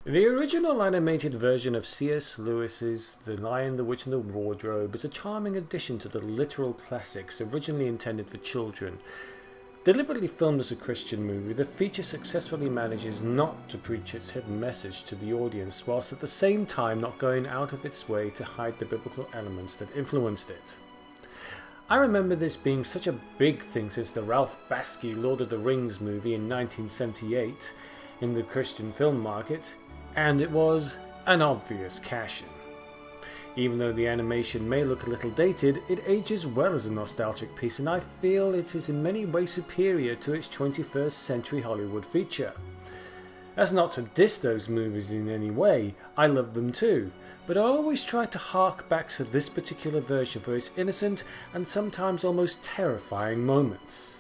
The original animated version of C.S. Lewis's The Lion, the Witch and the Wardrobe is a charming addition to the literal classics originally intended for children. Deliberately filmed as a Christian movie, the feature successfully manages not to preach its hidden message to the audience, whilst at the same time not going out of its way to hide the biblical elements that influenced it. I remember this being such a big thing since the Ralph Bakshi Lord of the Rings movie in 1978 in the Christian film market, and it was an obvious cash-in. Even though the animation may look a little dated, it ages well as a nostalgic piece, and I feel it is in many ways superior to its 21st century Hollywood feature. That's not to diss those movies in any way, I love them too, but I always try to hark back to this particular version for its innocent and sometimes almost terrifying moments.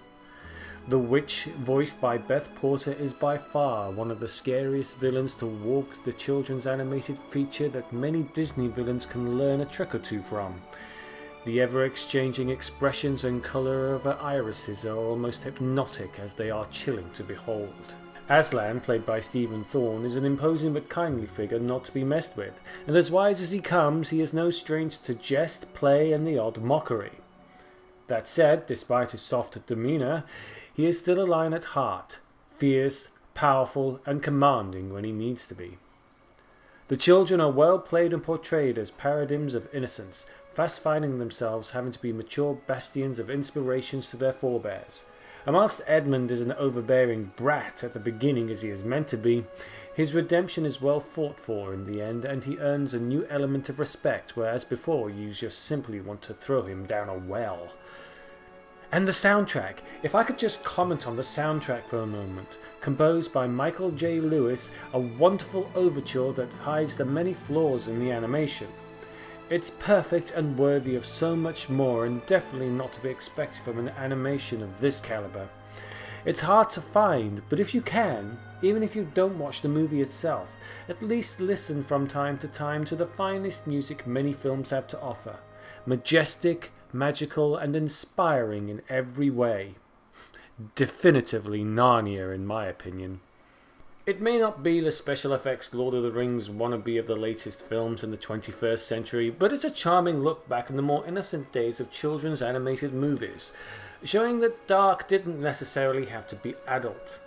The witch, voiced by Beth Porter, is by far one of the scariest villains to walk the children's animated feature that many Disney villains can learn a trick or two from. The ever-exchanging expressions and colour of her irises are almost hypnotic as they are chilling to behold. Aslan, played by Stephen Thorne, is an imposing but kindly figure not to be messed with, and as wise as he comes, he is no stranger to jest, play and the odd mockery. That said, despite his soft demeanour, he is still a lion at heart, fierce, powerful and commanding when he needs to be. The children are well played and portrayed as paradigms of innocence, fast finding themselves having to be mature bastions of inspirations to their forebears. And whilst Edmund is an overbearing brat at the beginning as he is meant to be, his redemption is well fought for in the end, and he earns a new element of respect, whereas before you just simply want to throw him down a well. And the soundtrack. If I could just comment on the soundtrack for a moment. Composed by Michael J. Lewis, a wonderful overture that hides the many flaws in the animation. It's perfect and worthy of so much more, and definitely not to be expected from an animation of this caliber. It's hard to find, but if you can, even if you don't watch the movie itself, at least listen from time to time to the finest music many films have to offer. Majestic, magical and inspiring in every way. Definitively Narnia in my opinion. It may not be the special effects Lord of the Rings wannabe of the latest films in the 21st century, but it's a charming look back in the more innocent days of children's animated movies, showing that dark didn't necessarily have to be adult.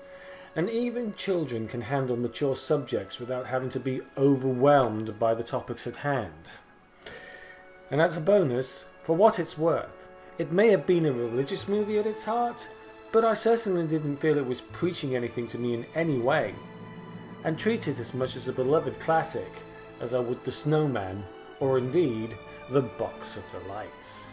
And even children can handle mature subjects without having to be overwhelmed by the topics at hand. And as a bonus, for what it's worth, it may have been a religious movie at its heart, but I certainly didn't feel it was preaching anything to me in any way, and treat it as much as a beloved classic as I would The Snowman, or indeed The Box of Delights.